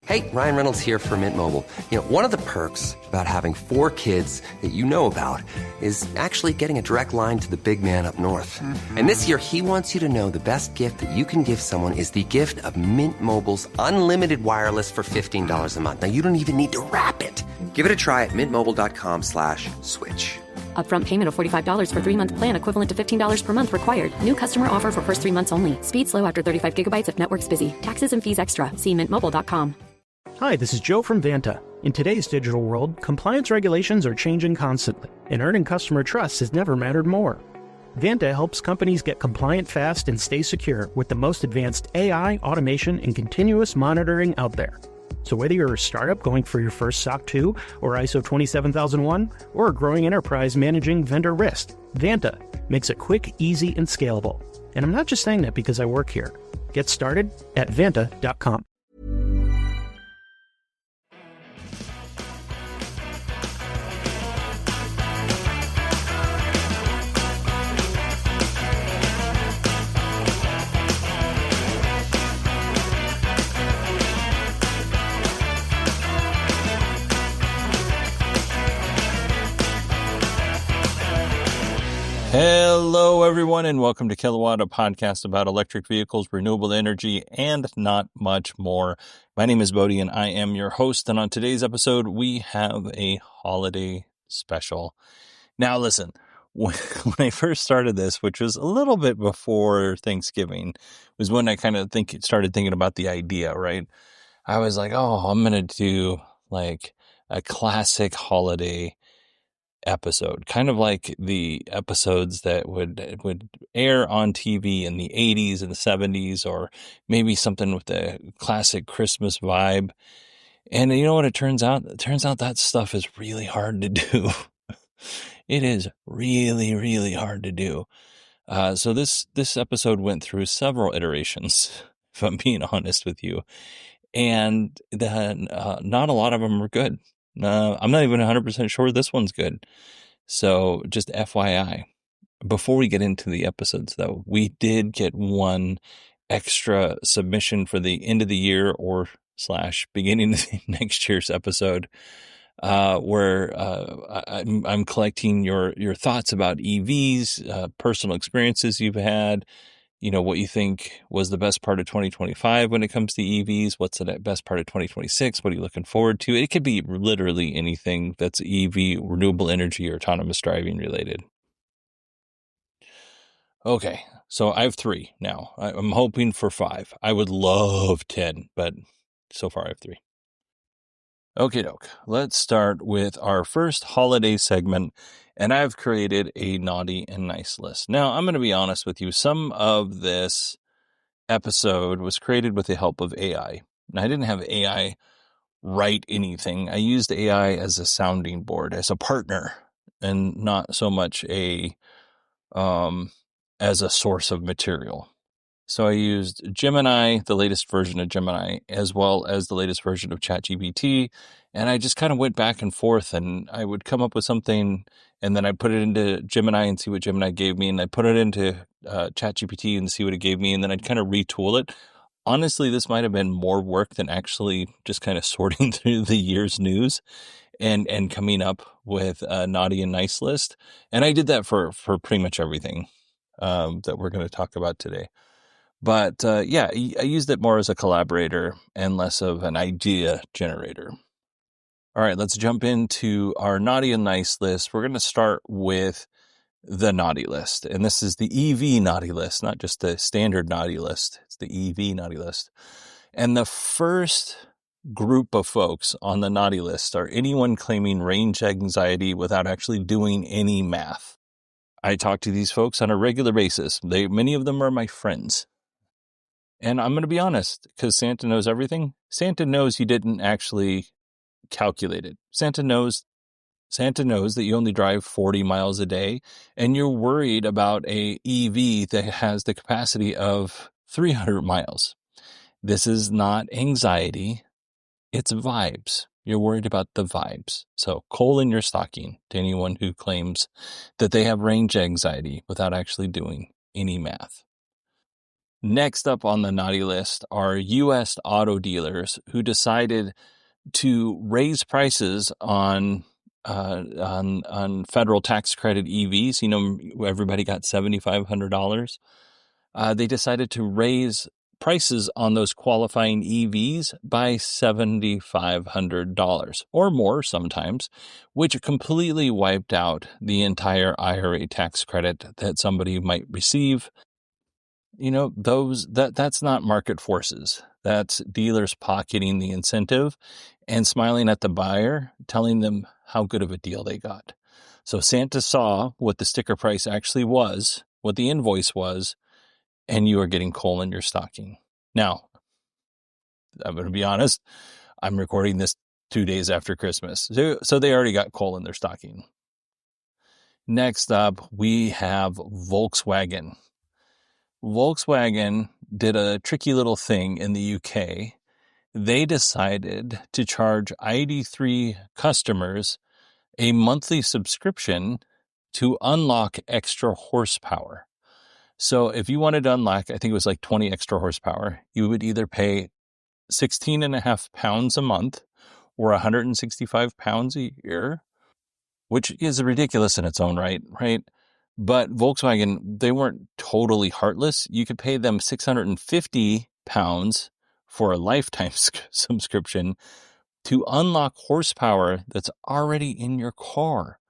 Hey, Ryan Reynolds here for Mint Mobile. You know, one of the perks about having 4 kids that you know about is actually getting a direct line to the big man up north. Mm-hmm. And this year, he wants you to know the best gift that you can give someone is the gift of Mint Mobile's unlimited wireless for $15 a month. Now, you don't even need to wrap it. Give it a try at mintmobile.com/switch. Upfront payment of $45 for 3-month plan equivalent to $15 per month required. New customer offer for first 3 months only. Speed slow after 35 gigabytes if network's busy. Taxes and fees extra. See mintmobile.com. Hi, this is Joe from Vanta. In today's digital world, compliance regulations are changing constantly, and earning customer trust has never mattered more. Vanta helps companies get compliant fast and stay secure with the most advanced AI, automation, and continuous monitoring out there. So whether you're a startup going for your first SOC 2 or ISO 27001, or a growing enterprise managing vendor risk, Vanta makes it quick, easy, and scalable. And I'm not just saying that because I work here. Get started at Vanta.com. Hello, everyone, and welcome to Kilowatt, a podcast about electric vehicles, renewable energy, and not much more. My name is Bodhi, and I am your host. And on today's episode, we have a holiday special. Now, listen, when I first started this, which was a little bit before Thanksgiving, was when I kind of started thinking about the idea, right? I was like, oh, I'm going to do like a classic holiday episode, kind of like the episodes that would air on TV in the 80s and the 70s, or maybe something with the classic Christmas vibe. And you know what it turns out? It turns out that stuff is really hard to do. It is really, really hard to do. So this episode went through several iterations, if I'm being honest with you. And then not a lot of them were good. I'm not even 100% sure this one's good. So just FYI, before we get into the episodes, though, we did get one extra submission for the end of the year or / beginning of next year's episode, where I'm collecting your thoughts about EVs, personal experiences you've had. You know, what you think was the best part of 2025 when it comes to EVs. What's the best part of 2026? What are you looking forward to? It could be literally anything that's EV, renewable energy, or autonomous driving related. Okay, so I have 3 now. I'm hoping for 5. I would love 10, but so far I have 3. Okay, doke. Let's start with our first holiday segment, and I've created a naughty and nice list. Now, I'm going to be honest with you. Some of this episode was created with the help of AI. And I didn't have AI write anything. I used AI as a sounding board, as a partner, and not so much as a source of material. So I used Gemini, the latest version of Gemini, as well as the latest version of ChatGPT. And I just kind of went back and forth, and I would come up with something, and then I put it into Gemini and see what Gemini gave me. And I put it into ChatGPT and see what it gave me. And then I'd kind of retool it. Honestly, this might have been more work than actually just kind of sorting through the year's news and coming up with a naughty and nice list. And I did that for pretty much everything that we're going to talk about today. But yeah, I used it more as a collaborator and less of an idea generator. All right, let's jump into our naughty and nice list. We're going to start with the naughty list. And this is the EV naughty list, not just the standard naughty list. It's the EV naughty list. And the first group of folks on the naughty list are anyone claiming range anxiety without actually doing any math. I talk to these folks on a regular basis. Many of them are my friends. And I'm going to be honest, because Santa knows everything. Santa knows you didn't actually calculate it. Santa knows that you only drive 40 miles a day, and you're worried about a EV that has the capacity of 300 miles. This is not anxiety. It's vibes. You're worried about the vibes. So coal in your stocking to anyone who claims that they have range anxiety without actually doing any math. Next up on the naughty list are U.S. auto dealers who decided to raise prices on federal tax credit EVs. You know, everybody got $7,500. They decided to raise prices on those qualifying EVs by $7,500 or more sometimes, which completely wiped out the entire IRA tax credit that somebody might receive. You know, that's not market forces. That's dealers pocketing the incentive and smiling at the buyer, telling them how good of a deal they got. So Santa saw what the sticker price actually was, what the invoice was, and you are getting coal in your stocking. Now, I'm going to be honest, I'm recording this 2 days after Christmas. So they already got coal in their stocking. Next up, we have Volkswagen. Volkswagen did a tricky little thing in the UK. They decided to charge ID3 customers a monthly subscription to unlock extra horsepower. So if you wanted to unlock, I think it was like 20 extra horsepower, you would either pay 16.5 pounds a month or 165 pounds a year, which is ridiculous in its own right? But Volkswagen, they weren't totally heartless. You could pay them 650 pounds for a lifetime subscription to unlock horsepower that's already in your car.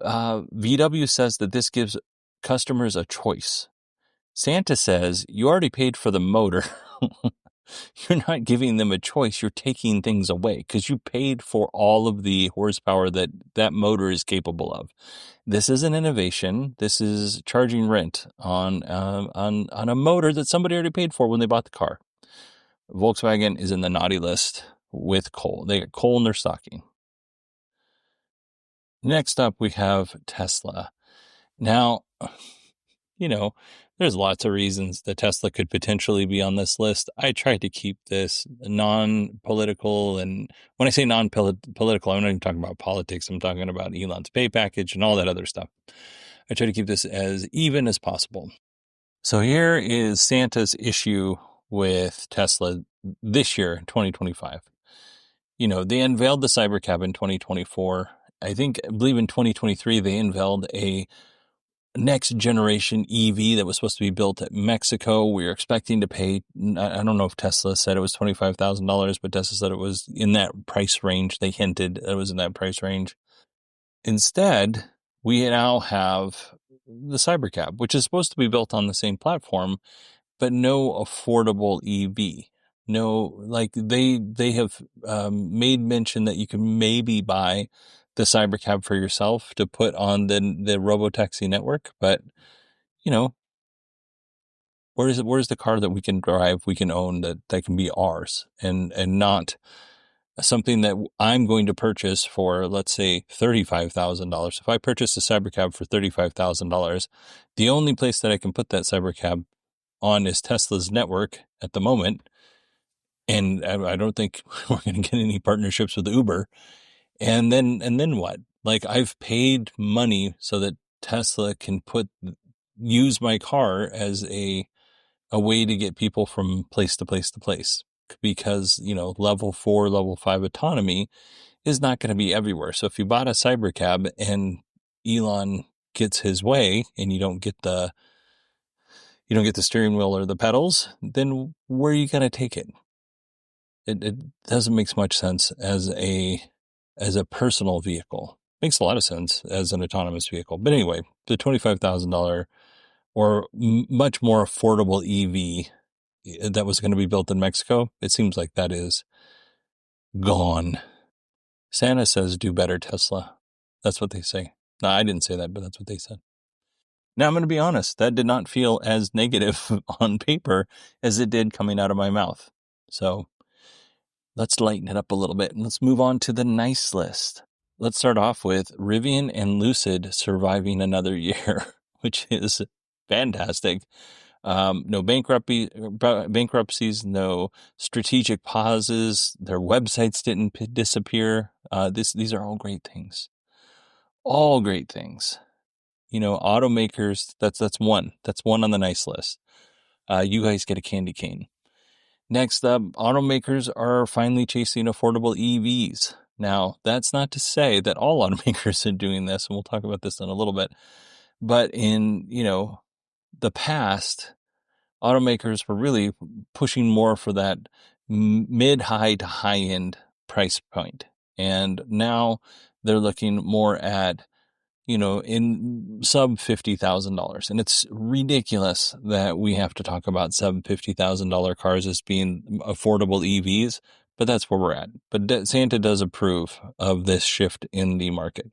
VW says that this gives customers a choice. Santa says you already paid for the motor. You're not giving them a choice. You're taking things away because you paid for all of the horsepower that motor is capable of. This is an innovation. This is charging rent on a motor that somebody already paid for when they bought the car. Volkswagen is in the naughty list with coal. They got coal in their stocking. Next up, we have Tesla. Now, you know, there's lots of reasons that Tesla could potentially be on this list. I tried to keep this non-political, and when I say non-political, I'm not even talking about politics. I'm talking about Elon's pay package and all that other stuff. I try to keep this as even as possible. So here is Santa's issue with Tesla this year, 2025. You know, they unveiled the Cybercab in 2024. I believe in 2023, they unveiled a next generation EV that was supposed to be built at Mexico. We were expecting to pay, I don't know if Tesla said it was $25,000, but Tesla said it was in that price range. They hinted it was in that price range. Instead, we now have the Cybercab, which is supposed to be built on the same platform, but no affordable EV. No, like they have made mention that you can maybe buy the Cybercab for yourself to put on the robotaxi network, but you know, where's the car that we can drive, we can own, that can be ours and not something that I'm going to purchase for, let's say, $35,000. If I purchase a Cybercab for $35,000, the only place that I can put that Cybercab on is Tesla's network at the moment. And I don't think we're going to get any partnerships with Uber. And then what? Like, I've paid money so that Tesla can use my car as a way to get people from place to place to place, because, you know, level 4, level 5 autonomy is not going to be everywhere. So if you bought a Cybercab and Elon gets his way and you don't get the steering wheel or the pedals, then where are you going to take it? It doesn't make much sense as a personal vehicle. Makes a lot of sense as an autonomous vehicle. But anyway, the $25,000 or much more affordable EV that was going to be built in Mexico, it seems like that is gone. Santa says, do better, Tesla. That's what they say. No, I didn't say that, but that's what they said. Now, I'm going to be honest. That did not feel as negative on paper as it did coming out of my mouth. So let's lighten it up a little bit and let's move on to the nice list. Let's start off with Rivian and Lucid surviving another year, which is fantastic. No bankruptcies, no strategic pauses. Their websites didn't disappear. These are all great things. All great things. You know, automakers, that's one. That's one on the nice list. you guys get a candy cane. Next up, automakers are finally chasing affordable EVs. Now, that's not to say that all automakers are doing this, and we'll talk about this in a little bit. But in, the past, automakers were really pushing more for that mid-high to high-end price point. And now they're looking more at, in sub $50,000. And it's ridiculous that we have to talk about sub $50,000 cars as being affordable EVs, but that's where we're at. But Santa does approve of this shift in the market.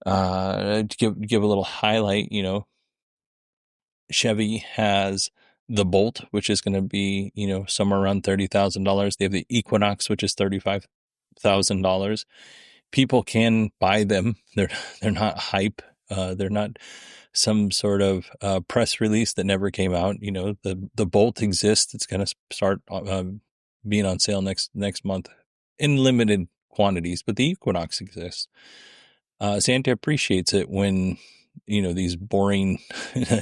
To give a little highlight, Chevy has the Bolt, which is going to be, somewhere around $30,000. They have the Equinox, which is $35,000. People can buy them. They're not hype. They're not some sort of press release that never came out. The Bolt exists. It's going to start being on sale next month in limited quantities, but the Equinox exists. Santa appreciates it when these boring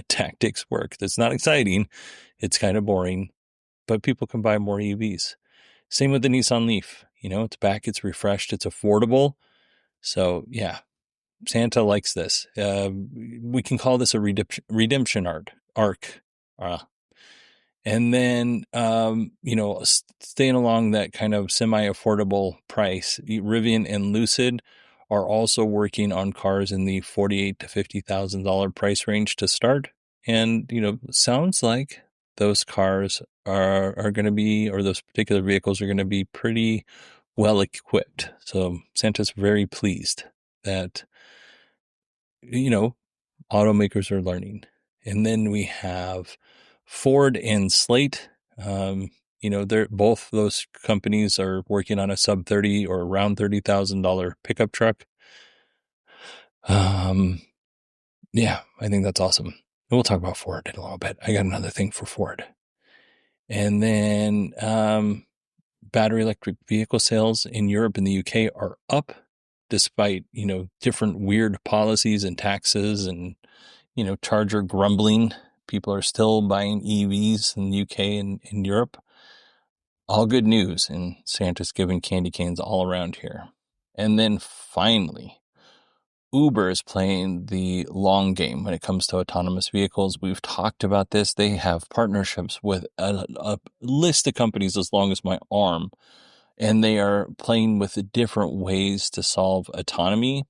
tactics work. That's not exciting. It's kind of boring, but people can buy more EVs. Same with the Nissan Leaf. It's back, it's refreshed, it's affordable. So yeah, Santa likes this. We can call this a redemption arc. And then, staying along that kind of semi-affordable price, Rivian and Lucid are also working on cars in the $48,000 to $50,000 price range to start. And, sounds like those cars are going to be, or those particular vehicles are going to be pretty well equipped. So Santa's very pleased that, automakers are learning. And then we have Ford and Slate. They're both those companies are working on a sub $30,000 or around $30,000 pickup truck. Yeah, I think that's awesome. And we'll talk about Ford in a little bit. I got another thing for Ford. And then battery electric vehicle sales in Europe and the UK are up despite, different weird policies and taxes and, charger grumbling. People are still buying EVs in the UK and in Europe. All good news, and Santa's giving candy canes all around here. And then finally, Uber is playing the long game when it comes to autonomous vehicles. We've talked about this. They have partnerships with a list of companies as long as my arm, and they are playing with different ways to solve autonomy.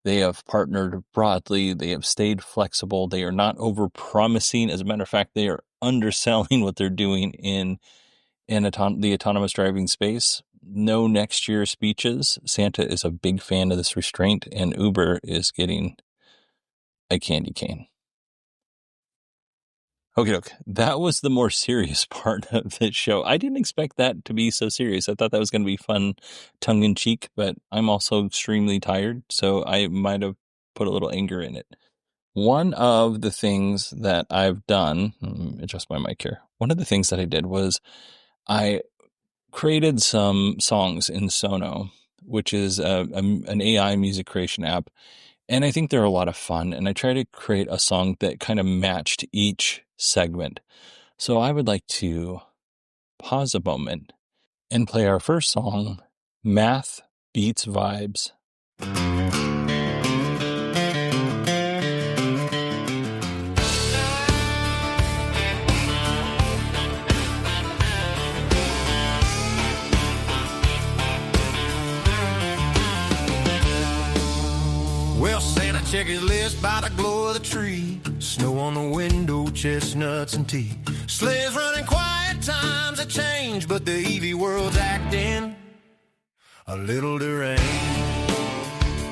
They have partnered broadly. They have stayed flexible. They are not over-promising. As a matter of fact, they are underselling what they're doing in the autonomous driving space. No next year speeches. Santa is a big fan of this restraint, and Uber is getting a candy cane. Okay, that was the more serious part of the show. I didn't expect that to be so serious. I thought that was going to be fun, tongue-in-cheek, but I'm also extremely tired, so I might have put a little anger in it. One of the things that I've done, let me adjust my mic here. One of the things that I did was I created some songs in Suno, which is an AI music creation app. And I think they're a lot of fun. And I try to create a song that kind of matched each segment. So I would like to pause a moment and play our first song, Math Beats Vibes. Well, Santa checked his list by the glow of the tree. Snow on the window, chestnuts and tea. Sleighs running quiet, times have changed, but the EV world's acting a little deranged.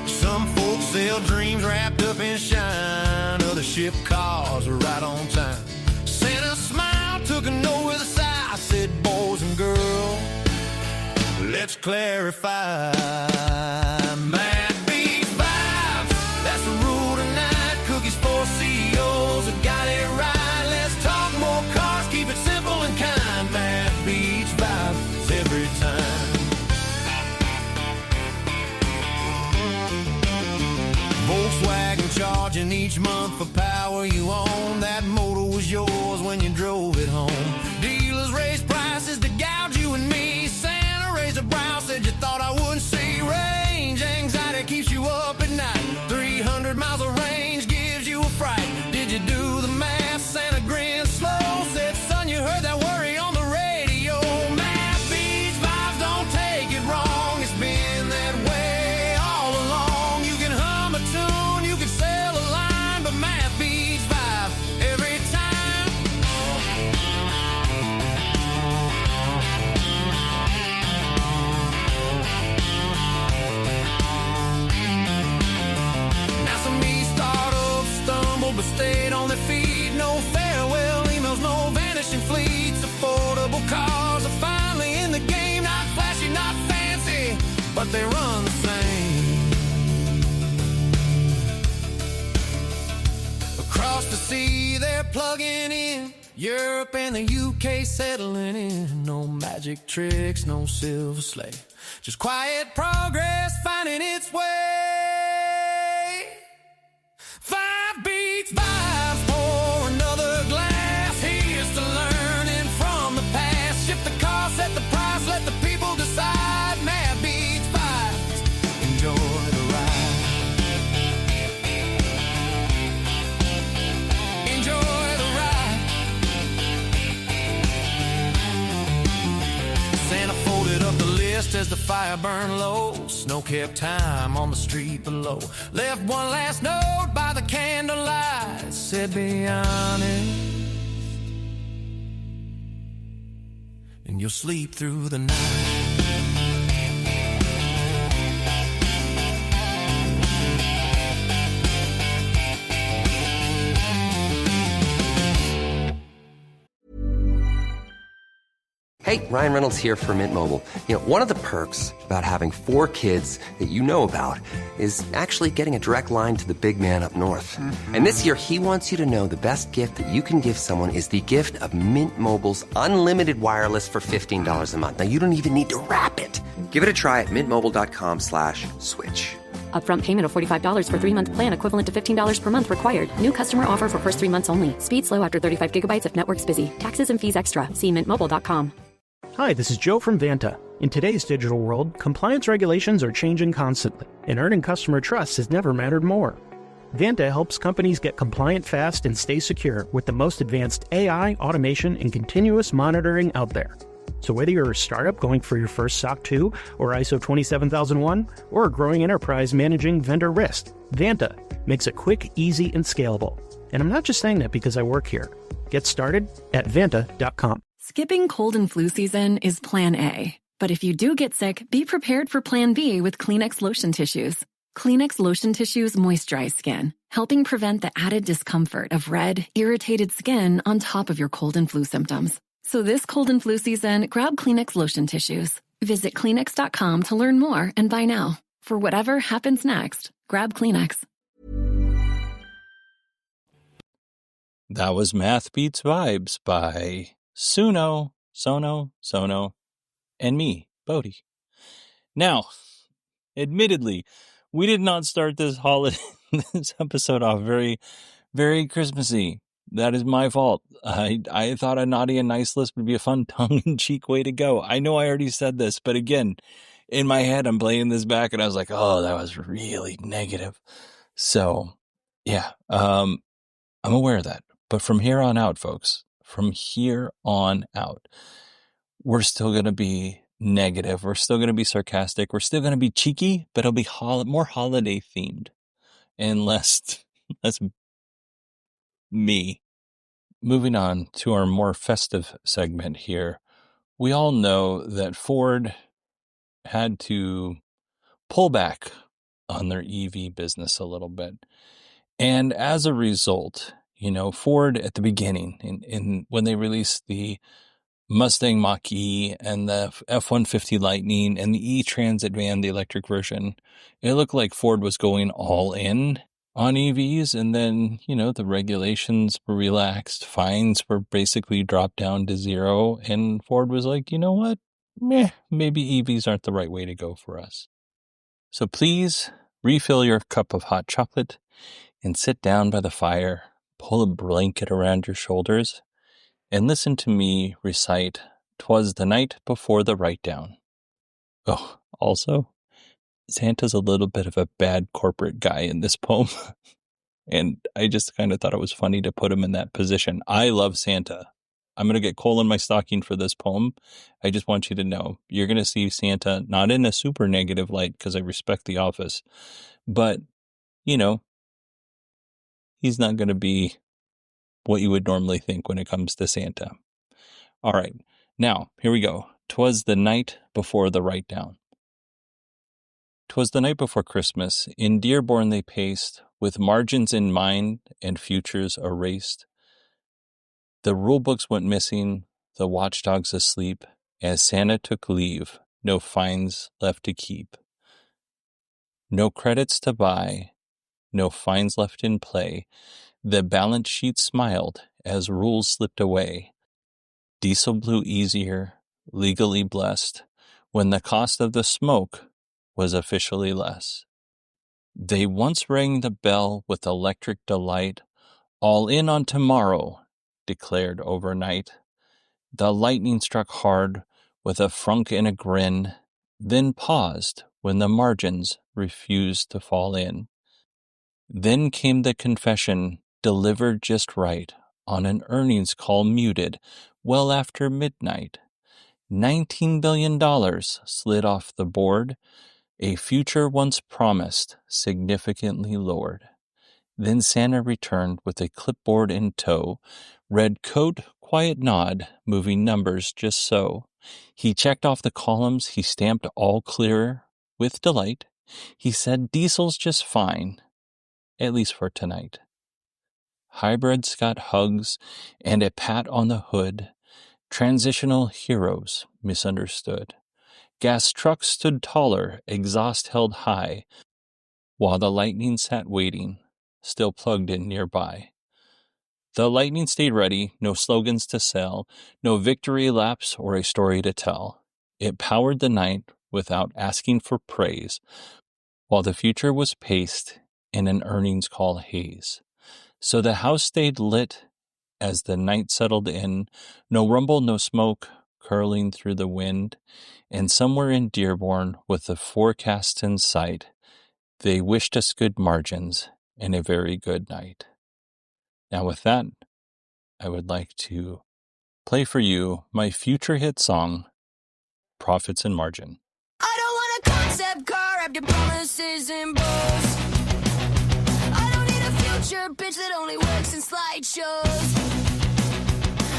Some folks sell dreams wrapped up in shine. Other ship cars are right on time. Santa smiled, took a note with a sigh. Said, boys and girls, let's clarify. For CEOs that got it right. Let's talk more cars, keep it simple and kind. Math beats vibes every time. Volkswagen charging each month for power you own. That motor was yours when you plugging in. Europe and the UK settling in. No magic tricks, no silver sleigh. Just quiet progress finding its way. 5 beats, vibes, pour another glass. Here's to learning from the past. Shift the cost, set the price, let the people decide. Mad beats, vibes, enjoy the ride. Enjoy the ride. Santa folded up the list as the fire burned low. Snow kept time on the street below. Left one last note by the candlelight. Said, be honest, and you'll sleep through the night. Hey, Ryan Reynolds here for Mint Mobile. You know, one of the perks about having 4 kids that you know about is actually getting a direct line to the big man up north. And this year, he wants you to know the best gift that you can give someone is the gift of Mint Mobile's unlimited wireless for $15 a month. Now, you don't even need to wrap it. Give it a try at mintmobile.com/switch. Upfront payment of $45 for 3-month plan equivalent to $15 per month required. New customer offer for first 3 months only. Speed slow after 35 gigabytes if network's busy. Taxes and fees extra. See mintmobile.com. Hi, this is Joe from Vanta. In today's digital world, compliance regulations are changing constantly, and earning customer trust has never mattered more. Vanta helps companies get compliant fast and stay secure with the most advanced AI, automation, and continuous monitoring out there. So whether you're a startup going for your first SOC 2 or ISO 27001, or a growing enterprise managing vendor risk, Vanta makes it quick, easy, and scalable. And I'm not just saying that because I work here. Get started at Vanta.com. Skipping cold and flu season is Plan A. But if you do get sick, be prepared for Plan B with Kleenex lotion tissues. Kleenex lotion tissues moisturize skin, helping prevent the added discomfort of red, irritated skin on top of your cold and flu symptoms. So this cold and flu season, grab Kleenex lotion tissues. Visit Kleenex.com to learn more and buy now. For whatever happens next, grab Kleenex. That was Math Beats Vibes by Sono, and me, Bodhi. Now, admittedly, we did not start this holiday, this episode off very, very Christmassy. That is my fault. I thought a naughty and nice list would be a fun tongue-in-cheek way to go. I know I already said this, but again, in my head, I'm playing this back, and I was like, oh, that was really negative. So, yeah, I'm aware of that. But from here on out, folks, from here on out, we're still going to be negative. We're still going to be sarcastic. We're still going to be cheeky, but it'll be more holiday themed and less me. Moving on to our more festive segment here. We all know that Ford had to pull back on their EV business a little bit. And as a result, you know, Ford at the beginning, in when they released the Mustang Mach-E and the F-150 Lightning and the E-Transit van, the electric version, it looked like Ford was going all in on EVs. And then, you know, the regulations were relaxed. Fines were basically dropped down to zero. And Ford was like, you know what? Maybe EVs aren't the right way to go for us. So please refill your cup of hot chocolate and sit down by the fire. Pull a blanket around your shoulders and listen to me recite "'Twas the night before the write-down." Oh, also, Santa's a little bit of a bad corporate guy in this poem, and I just kind of thought it was funny to put him in that position. I love Santa. I'm going to get coal in my stocking for this poem. I just want you to know, you're going to see Santa not in a super negative light because I respect the office, but, you know, he's not going to be what you would normally think when it comes to Santa. All right, now, here we go. "'Twas the night before the write-down. 'Twas the night before Christmas. In Dearborn they paced, with margins in mind and futures erased. The rulebooks went missing, the watchdogs asleep. As Santa took leave, no fines left to keep. No credits to buy, no fines left in play. The balance sheet smiled as rules slipped away. Diesel blew easier, legally blessed, when the cost of the smoke was officially less. They once rang the bell with electric delight, all in on tomorrow, declared overnight. The lightning struck hard with a frunk and a grin, then paused when the margins refused to fall in. Then came the confession, delivered just right, on an earnings call muted well after midnight. $19 billion slid off the board, a future once promised, significantly lowered. Then Santa returned with a clipboard in tow, red coat, quiet nod, moving numbers just so. He checked off the columns, he stamped all clear with delight. He said diesel's just fine, at least for tonight. Hybrids got hugs and a pat on the hood. Transitional heroes misunderstood. Gas trucks stood taller, exhaust held high, while the Lightning sat waiting, still plugged in nearby. The Lightning stayed ready, no slogans to sell, no victory laps or a story to tell. It powered the night without asking for praise, while the future was paced in an earnings call haze. So the house stayed lit as the night settled in, no rumble, no smoke curling through the wind, and somewhere in Dearborn, with the forecast in sight, they wished us good margins and a very good night. Now with that, I would like to play for you my future hit song, Profits and Margin. I don't want a concept car after promises and bows. I don't need a future bitch that only works in slideshows.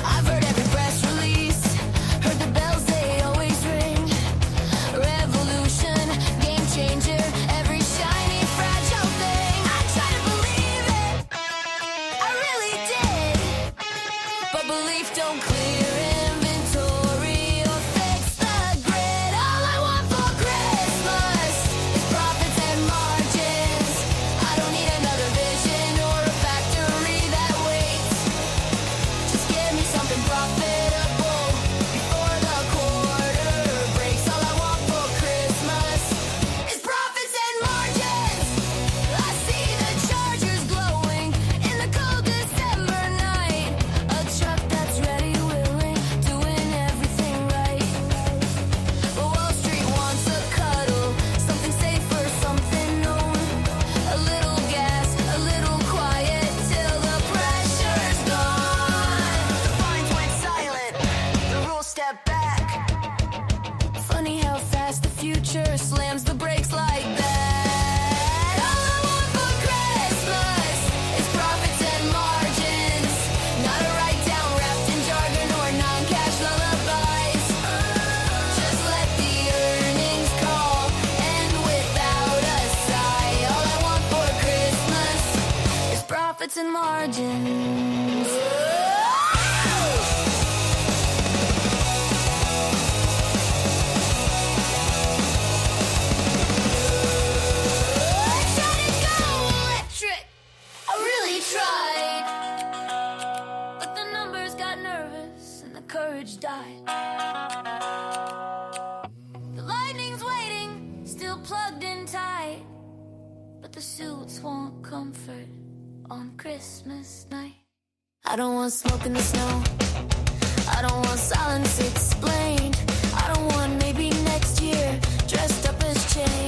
I've heard every press release, heard the bells they always ring. Revolution, game changer, every shiny fragile thing. I try to believe it, I really did, but belief don't clear inventory or fix the grid. All I want for Christmas is profits and margins. I don't need another vision or a factory that waits. Just give me something profitable before the quarter breaks. All I want for Christmas is profits and margins. I see the Chargers glowing in the cold December night. A truck that's ready, willing, doing everything right. But Wall Street wants a cuddle, something safer, something known. A little gas, a little quiet, till the pressure's gone. The fines went silent, the rules step back. Funny how fast the future slams the brakes like that. All I want for Christmas is profits and margins. Not a write-down wrapped in jargon or non-cash lullabies. Just let the earnings call end without a sigh. All I want for Christmas is profits and margins. I tried to go electric, I really tried, but the numbers got nervous and the courage died. The lightning's waiting, still plugged in tight, but the suits want comfort on Christmas night. I don't want smoke in the snow, I don't want silence explained, I don't want maybe next year dressed up as change.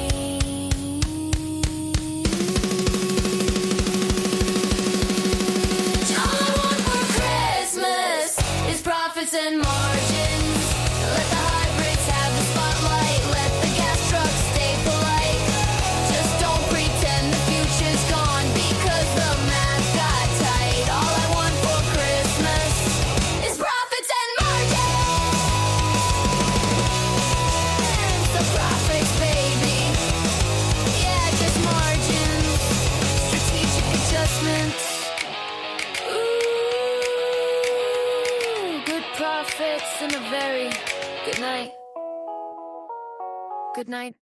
All I want for Christmas is profits and margins. Let the hybrids have the spotlight, let the gas trucks stay polite. Just don't pretend the future's gone because the math got tight. All I want for Christmas is profits and margins. The profits, baby. Yeah, just margins. Strategic adjustments. Ooh, good profits and a very good night. Good night.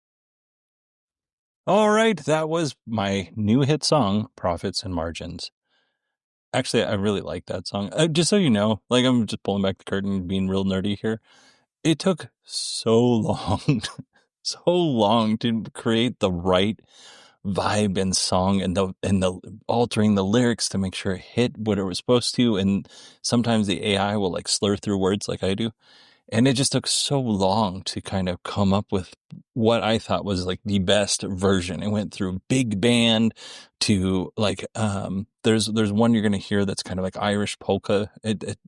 All right, that was my new hit song, Profits and Margins. Actually, I really like that song. Just so you know, like I'm just pulling back the curtain and being real nerdy here. It took so long, so long to create the right vibe and song and the altering the lyrics to make sure it hit what it was supposed to. And sometimes the AI will like slur through words like I do. And it just took so long to kind of come up with what I thought was like the best version. It went through big band to like, there's one you're going to hear that's kind of like Irish polka.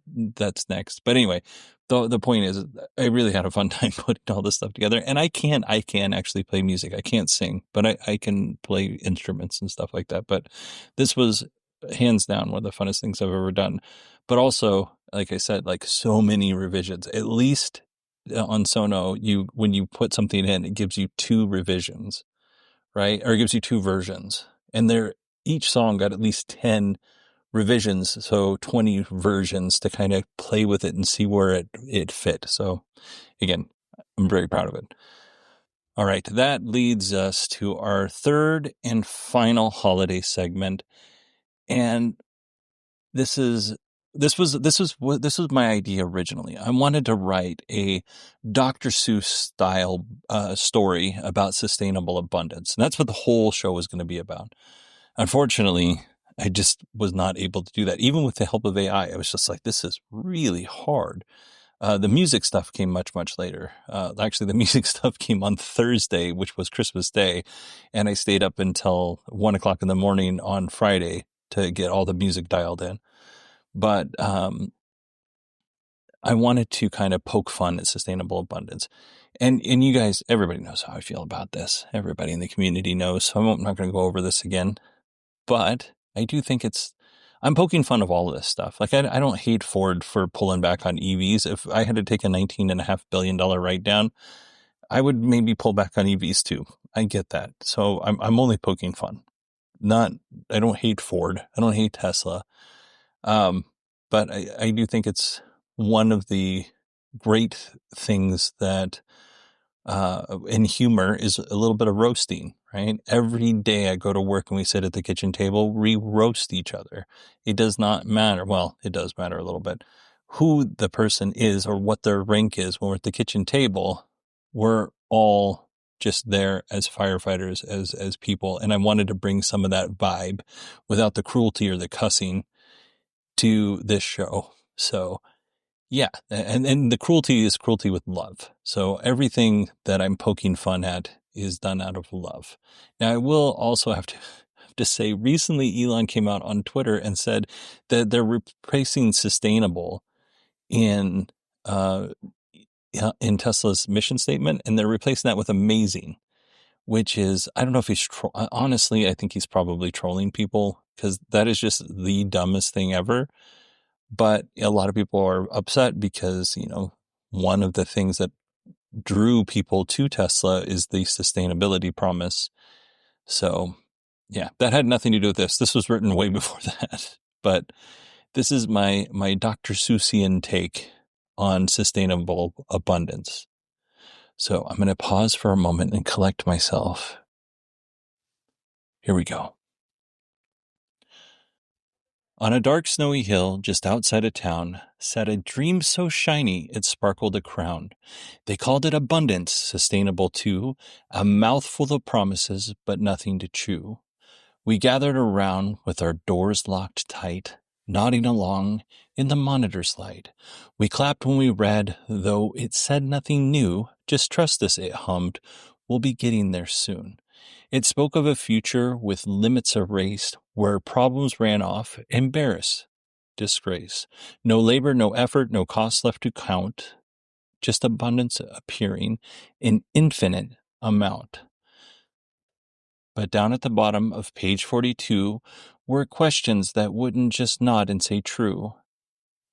That's next. But anyway, the point is I really had a fun time putting all this stuff together. And I can actually play music. I can't sing, but I can play instruments and stuff like that. But this was hands down one of the funnest things I've ever done. But also, like I said, like so many revisions. At least on Sono, when you put something in, it gives you 2 revisions, right? Or it gives you 2 versions. And each song got at least 10 revisions, so 20 versions to kind of play with it and see where it fit. So again, I'm very proud of it. All right, that leads us to our third and final holiday segment. And this was my idea originally. I wanted to write a Dr. Seuss style story about sustainable abundance. And that's what the whole show was going to be about. Unfortunately, I just was not able to do that. Even with the help of AI, I was just like, this is really hard. The music stuff came much, much later. Actually, the music stuff came on Thursday, which was Christmas Day. And I stayed up until 1 o'clock in the morning on Friday to get all the music dialed in. But I wanted to kind of poke fun at sustainable abundance. And you guys, everybody knows how I feel about this. Everybody in the community knows. So I'm not going to go over this again. But I do think I'm poking fun of all of this stuff. Like, I don't hate Ford for pulling back on EVs. If I had to take a $19.5 billion write down, I would maybe pull back on EVs too. I get that. So I'm only poking fun. I don't hate Ford. I don't hate Tesla. But I do think it's one of the great things that in humor is a little bit of roasting, right? Every day I go to work and we sit at the kitchen table, we roast each other. It does not matter. Well, it does matter a little bit who the person is or what their rank is. When we're at the kitchen table, we're all just there as firefighters, as people. And I wanted to bring some of that vibe without the cruelty or the cussing to this show. So yeah, and the cruelty is cruelty with love. So everything that I'm poking fun at is done out of love. Now I will also have to say, recently Elon came out on Twitter and said that they're replacing sustainable in Tesla's mission statement, and they're replacing that with amazing, which is, I don't know if he's, honestly, I think he's probably trolling people, because that is just the dumbest thing ever. But a lot of people are upset because, one of the things that drew people to Tesla is the sustainability promise. So yeah, that had nothing to do with this. This was written way before that. But this is my Dr. Seussian take on sustainable abundance. So I'm going to pause for a moment and collect myself. Here we go. On a dark snowy hill just outside of town sat a dream so shiny it sparkled a crown. They called it abundance, sustainable too, a mouthful of promises but nothing to chew. We gathered around with our doors locked tight, nodding along in the monitor's light. We clapped when we read, though it said nothing new. Just trust us, it hummed. We'll be getting there soon. It spoke of a future with limits erased, where problems ran off, embarrass, disgrace. No labor, no effort, no cost left to count, just abundance appearing in infinite amount. But down at the bottom of page 42 were questions that wouldn't just nod and say true.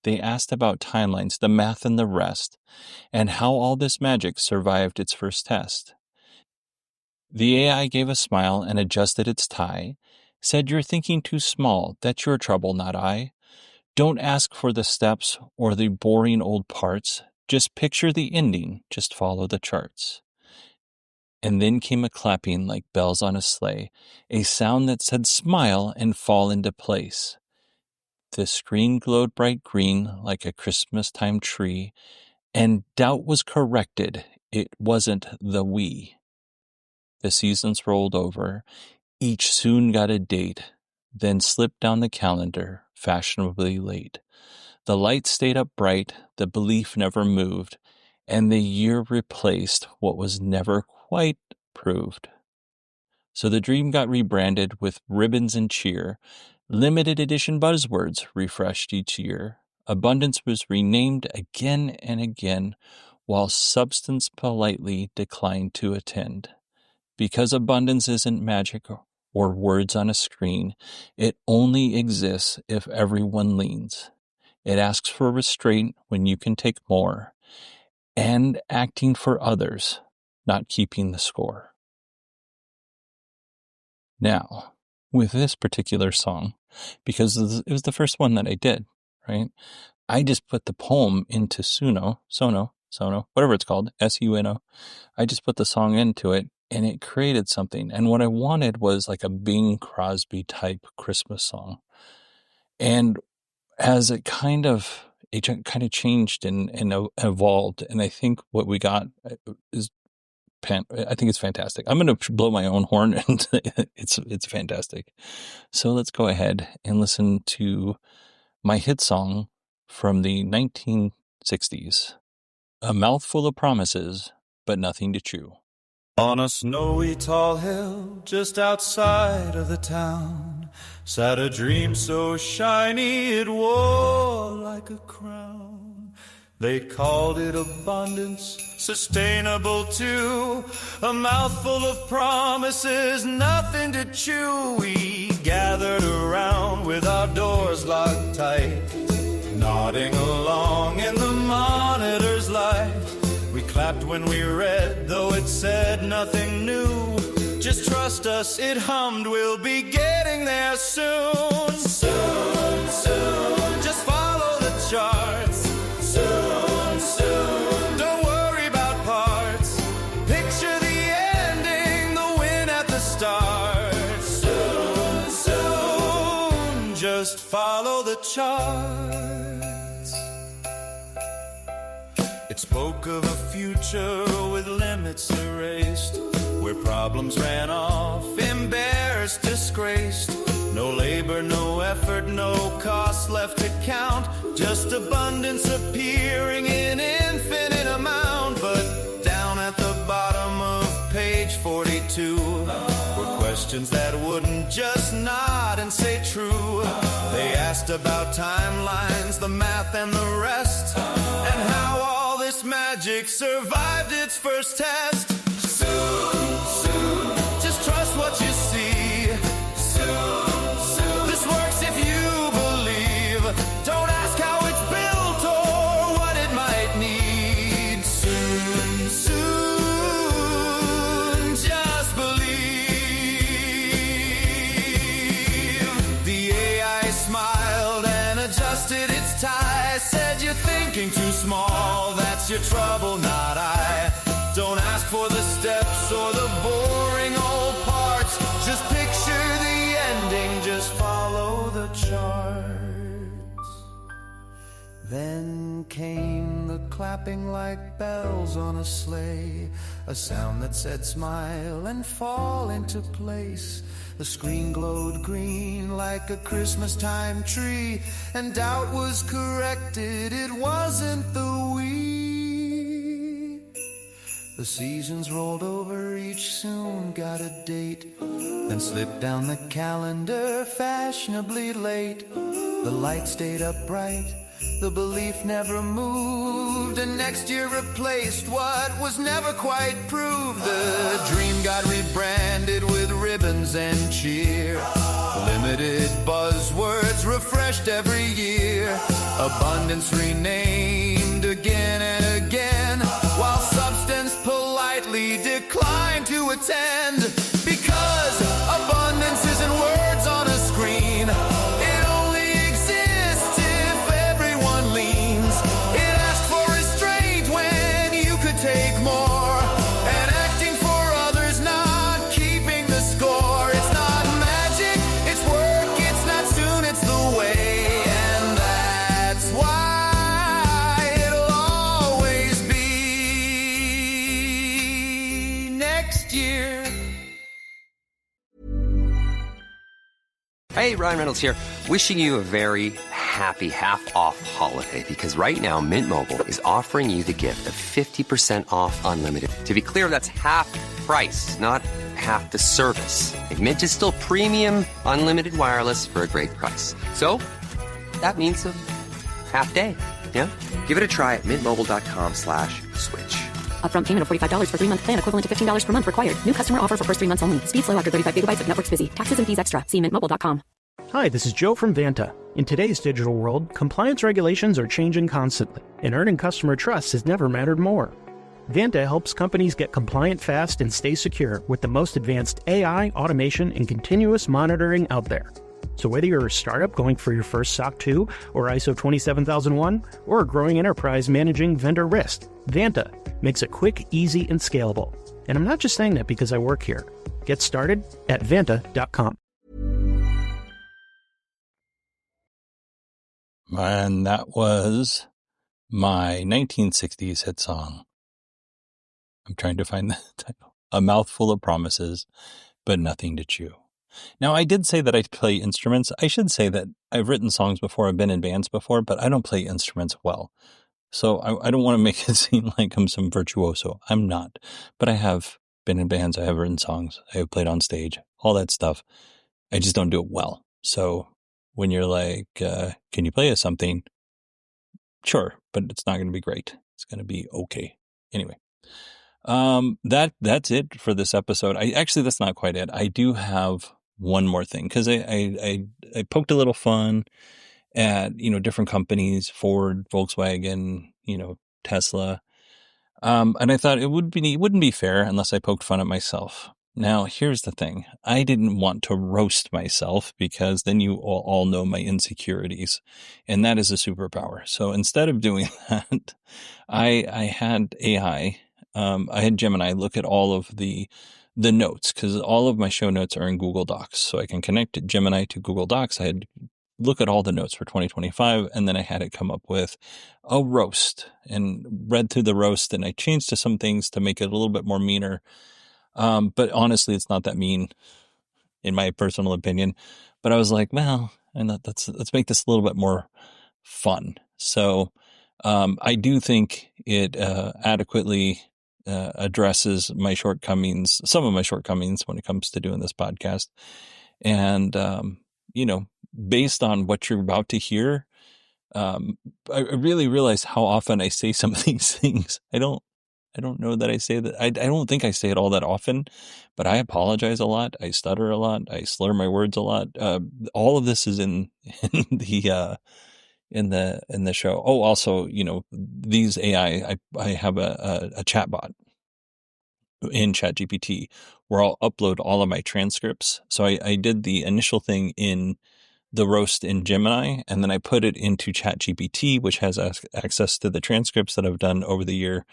They asked about timelines, the math and the rest, and how all this magic survived its first test. The AI gave a smile and adjusted its tie, said, "You're thinking too small, that's your trouble, not I. Don't ask for the steps or the boring old parts, just picture the ending, just follow the charts." And then came a clapping like bells on a sleigh, a sound that said smile and fall into place. The screen glowed bright green like a Christmas-time tree, and doubt was corrected. It wasn't the we. The seasons rolled over. Each soon got a date, then slipped down the calendar, fashionably late. The light stayed up bright, the belief never moved, and the year replaced what was never quite proved. So the dream got rebranded with ribbons and cheer. Limited edition buzzwords refreshed each year. Abundance was renamed again and again, while substance politely declined to attend. Because abundance isn't magic or words on a screen, it only exists if everyone leans. It asks for restraint when you can take more, and acting for others, not keeping the score. Now, with this particular song, because it was the first one that I did, right? I just put the poem into Suno, whatever it's called, Suno. I just put the song into it, and it created something. And what I wanted was like a Bing Crosby type Christmas song. And as it kind of changed and evolved, and I think what we got is I think it's fantastic. I'm going to blow my own horn, and it's fantastic. So let's go ahead and listen to my hit song from the 1960s, A Mouthful of Promises, But Nothing to Chew. On a snowy tall hill just outside of the town sat a dream so shiny it wore like a crown. They called it abundance, sustainable too, a mouthful of promises, nothing to chew. We gathered around with our doors locked tight, nodding along in the monitor's light. We clapped when we read, though it said nothing new. Just trust us, it hummed, we'll be getting there soon. Soon, soon, just follow the charts. Soon, soon, don't worry about parts. Picture the ending, the win at the start. Soon, soon, just follow the charts. It spoke of a future with limits erased, where problems ran off, embarrassed, disgraced. No labor, no effort, no cost left to count. Just abundance appearing in infinite amount. But down at the bottom of page 42 were questions that wouldn't just nod and say true. They asked about timelines, the math and the rest, and how all this magic survived its first test. Soon, soon, just trust what you see. Soon, soon, this works if you believe. Don't ask how it's built or what it might need. Soon, soon, just believe. The AI smiled and adjusted its tie. Said you're thinking too small, that's your trouble, not I. Don't ask for the steps or the boring old parts. Just picture the ending, just follow the charts. Then came the clapping like bells on a sleigh, a sound that said smile and fall into place. The screen glowed green like a Christmas time tree, and doubt was corrected, it wasn't the we. The seasons rolled over, each soon got a date, then slipped down the calendar fashionably late. The light stayed up bright, the belief never moved, and next year replaced what was never quite proved. The dream got rebranded with ribbons and cheer, limited buzzwords refreshed every year, abundance renamed again and again, while substance politely declined to attend. Because abundance isn't words on a screen, it only exists if everyone leans. It asks for restraint when you could take more, and acting for others, not keeping the score. It's not magic, it's work, it's not soon, it's the way. And next year. Hey, Ryan Reynolds here. Wishing you a very happy half-off holiday because right now Mint Mobile is offering you the gift of 50% off unlimited. To be clear, that's half price, not half the service. Like, Mint is still premium, unlimited wireless for a great price. So that means a half day. Yeah? Give it a try at mintmobile.com/switch. Upfront payment of $45 for 3-month plan equivalent to $15 per month required. New customer offer for first 3 months only. Speed slow after 35 gigabytes if network's busy. Taxes and fees extra. See mintmobile.com. Hi, this is Joe from Vanta. In today's digital world, compliance regulations are changing constantly, and earning customer trust has never mattered more. Vanta helps companies get compliant fast and stay secure with the most advanced AI, automation, and continuous monitoring out there. So whether you're a startup going for your first SOC 2 or ISO 27001, or a growing enterprise managing vendor risk, Vanta makes it quick, easy, and scalable. And I'm not just saying that because I work here. Get started at Vanta.com. And that was my 1960s hit song. I'm trying to find the title. A Mouthful of Promises, but Nothing to Chew. Now, I did say that I play instruments. I should say that I've written songs before, I've been in bands before, but I don't play instruments well. So I don't want to make it seem like I'm some virtuoso. I'm not. But I have been in bands, I have written songs, I have played on stage, all that stuff. I just don't do it well. So when you're like, can you play us something? Sure, but it's not going to be great. It's going to be okay. Anyway. That's it for this episode. That's not quite it. I do have one more thing because I poked a little fun at, different companies, Ford, Volkswagen, Tesla. And I thought it wouldn't be fair unless I poked fun at myself. Now, here's the thing. I didn't want to roast myself because then you all know my insecurities, and that is a superpower. So instead of doing that, I had AI. I had Gemini look at all of the notes because all of my show notes are in Google Docs. So I can connect Gemini to Google Docs. I had look at all the notes for 2025, and then I had it come up with a roast and read through the roast, and I changed to some things to make it a little bit more meaner. But honestly, it's not that mean in my personal opinion. But I was like, well, and let's make this a little bit more fun. So I do think it adequately addresses my shortcomings, some of my shortcomings when it comes to doing this podcast. And, based on what you're about to hear, I really realize how often I say some of these things. I don't know that I say that. I don't think I say it all that often, but I apologize a lot. I stutter a lot. I slur my words a lot. All of this is in the show. Oh, also, these AI, I have a chat bot in ChatGPT where I'll upload all of my transcripts. So I did the initial thing in the roast in Gemini, and then I put it into ChatGPT, which has access to the transcripts that I've done over the year.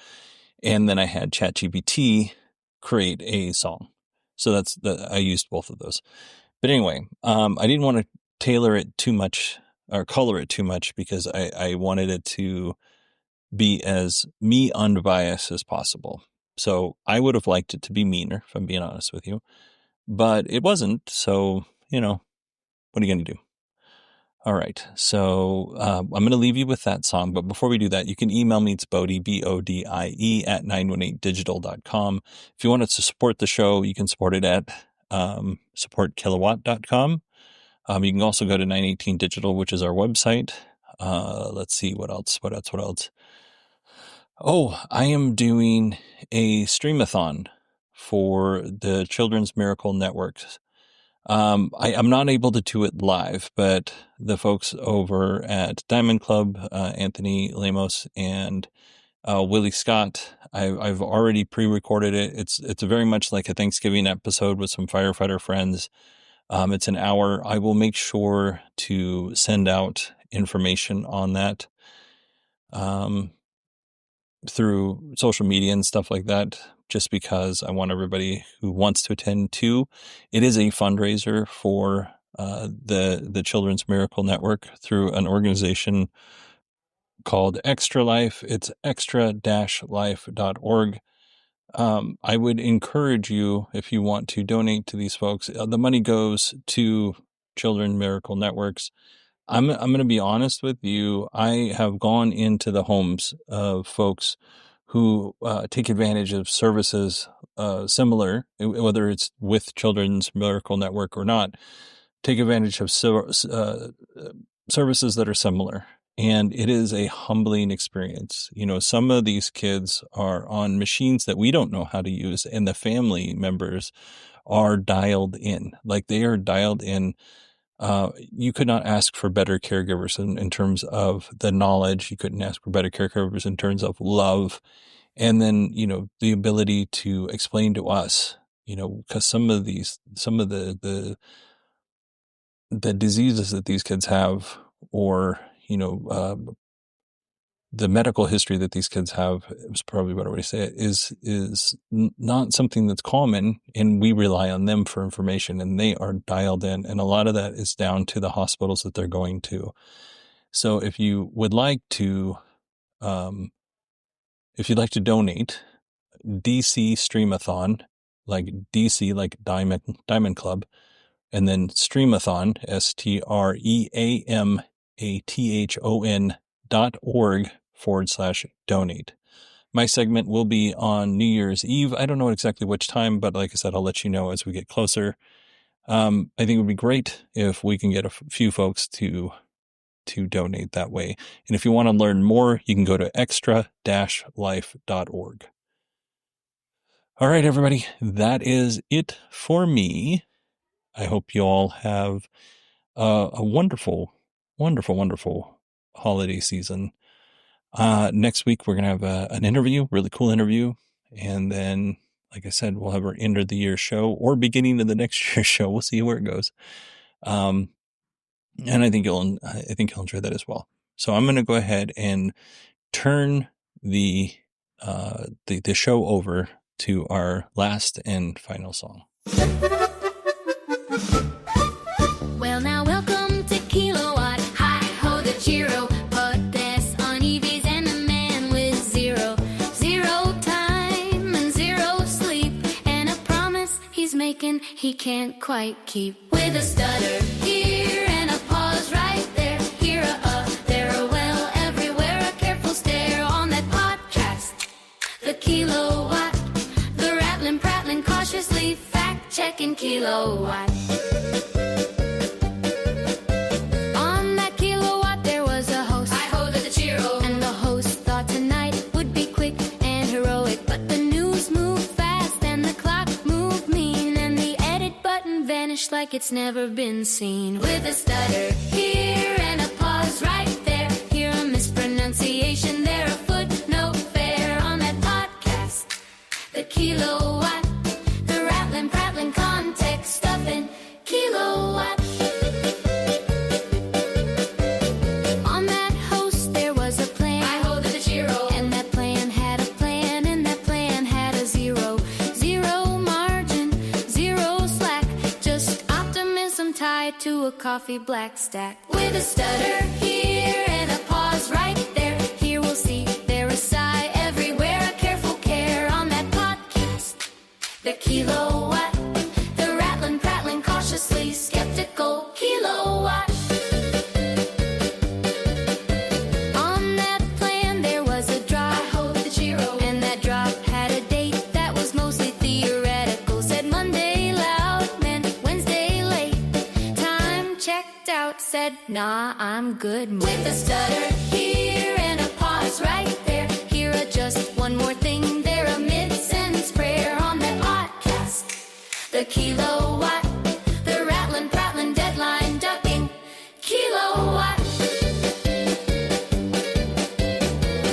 And then I had ChatGPT create a song. So I used both of those. But anyway, I didn't want to tailor it too much or color it too much because I wanted it to be as me unbiased as possible. So I would have liked it to be meaner, if I'm being honest with you, but it wasn't. So, what are you going to do? All right. So I'm going to leave you with that song. But before we do that, you can email me. It's Bodhi, BODIE at 918digital.com. If you wanted to support the show, you can support it at supportkilowatt.com. You can also go to 918 Digital, which is our website. Let's see what else. Oh, I am doing a streamathon for the Children's Miracle Network. I'm not able to do it live, but the folks over at Diamond Club, Anthony Lemos and Willie Scott, I've already pre-recorded it. It's very much like a Thanksgiving episode with some firefighter friends. It's an hour. I will make sure to send out information on that through social media and stuff like that, just because I want everybody who wants to attend to. It is a fundraiser for the Children's Miracle Network through an organization called Extra Life. It's extra-life.org. I would encourage you, if you want to donate to these folks, the money goes to Children Miracle Networks. I'm going to be honest with you. I have gone into the homes of folks who take advantage of services similar, whether it's with Children's Miracle Network or not, take advantage of services that are similar. And it is a humbling experience. You know, some of these kids are on machines that we don't know how to use, and the family members are dialed in. Like, they are dialed in. You could not ask for better caregivers in terms of the knowledge. You couldn't ask for better caregivers in terms of love. And then, you know, the ability to explain to us, you know, because some of the diseases that these kids have, or, you know, the medical history that these kids have, is probably a better way to say it, is not something that's common, and we rely on them for information, and they are dialed in. And a lot of that is down to the hospitals that they're going to. So if you would like to, if you'd like to donate, DC Streamathon, like DC, like Diamond Club, and then Streamathon, STREAMATHON.org/donate. My segment will be on New Year's Eve. I don't know exactly which time, but like I said, I'll let you know as we get closer. I think it would be great if we can get a few folks to donate that way. And if you want to learn more, you can go to extra-life.org. All right, everybody, that is it for me. I hope you all have a wonderful, wonderful, wonderful holiday season. Next week, we're going to have an interview, really cool interview. And then, like I said, we'll have our end of the year show, or beginning of the next year show. We'll see where it goes. And I think you'll enjoy that as well. So I'm going to go ahead and turn the show over to our last and final song. Well, now welcome to Kilowatt. Hi-ho the Chiro. Put this on EVs and a man with zero time and zero sleep, and a promise he's making he can't quite keep. With a stutter here and a pause right there, here there a well everywhere, a careful stare on that podcast. The Kilowatt, the rattling, prattling, cautiously fact-checking Kilowatt. On that Kilowatt there was a host, hi-ho the Chiro, and the host thought tonight would be quick and heroic, but the news moved fast and the clock moved mean, and the edit button vanished like it's never been seen. With a stutter here and a pause right there, here a mispronunciation, there a footnote fair on that podcast. The Kilowatt, the rattling, prattling, context stuffing Kilowatt. On that host there was a plan, hi-ho the Chiro, and that plan had a plan, and that plan had a zero margin, zero slack, just optimism tied to a coffee black stack. With a stutter here and a pause right there, here we'll see, there a sigh everywhere, a careful care on that podcast. The Kilowatt, the rattling, prattling, cautiously skeptical Kilowatt. On that plan there was a drop, hi-ho the Chiro, and that drop had a date that was mostly theoretical. Said Monday loud, meant Wednesday late. Time checked out, said nah, I'm good. With a stutter here and a pause right there, here a just one more thing, there a mid-sentence prayer on that podcast. The Kilowatt, the rattling, prattling, deadline ducking Kilowatt.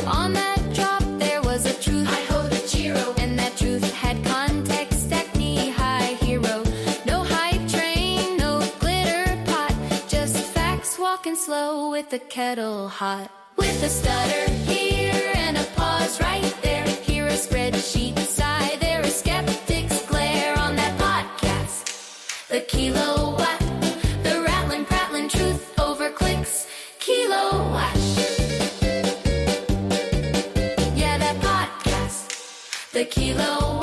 On that drop there was a truth, hi-ho the Chiro, and that truth had context, stack knee-high hero. No hype train, no glitter pot, just facts walking slow with the kettle hot. With a stutter here and a pause right there, here a spreadsheet sigh, there a skeptic's glare on that podcast. The Kilowatt, the rattling, prattling, truth over clicks Kilowatt. Yeah, that podcast. The Kilowatt.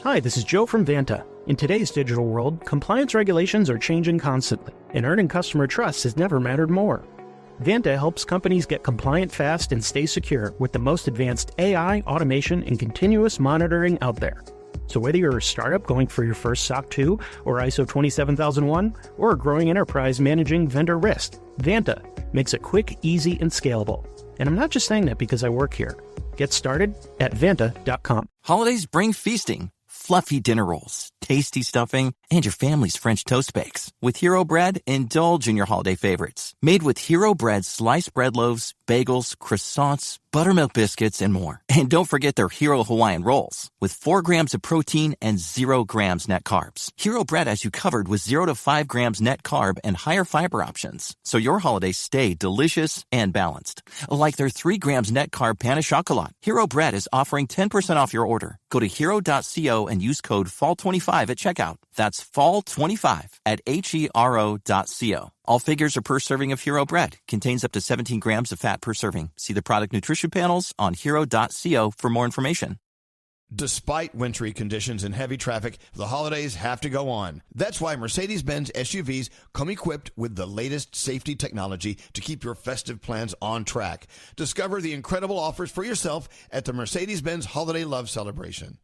Hi, this is Joe from Vanta. In today's digital world, compliance regulations are changing constantly, and earning customer trust has never mattered more. Vanta helps companies get compliant fast and stay secure with the most advanced AI, automation, and continuous monitoring out there. So whether you're a startup going for your first SOC 2 or ISO 27001, or a growing enterprise managing vendor risk, Vanta makes it quick, easy, and scalable. And I'm not just saying that because I work here. Get started at Vanta.com. Holidays bring feasting, fluffy dinner rolls, tasty stuffing, and your family's French toast bakes. With Hero Bread, indulge in your holiday favorites. Made with Hero Bread sliced bread loaves, bagels, croissants, buttermilk biscuits, and more. And don't forget their Hero Hawaiian rolls with 4 grams of protein and 0 grams net carbs. Hero Bread has you covered with 0 to 5 grams net carb and higher fiber options, so your holidays stay delicious and balanced. Like their 3 grams net carb pan of chocolate. Hero Bread is offering 10% off your order. Go to hero.co and use code FALL25 at checkout. That's FALL25 at HERO.co. All figures are per serving of Hero Bread. Contains up to 17 grams of fat per serving. See the product nutrition panels on hero.co for more information. Despite wintry conditions and heavy traffic, the holidays have to go on. That's why Mercedes-Benz SUVs come equipped with the latest safety technology to keep your festive plans on track. Discover the incredible offers for yourself at the Mercedes-Benz Holiday Love Celebration.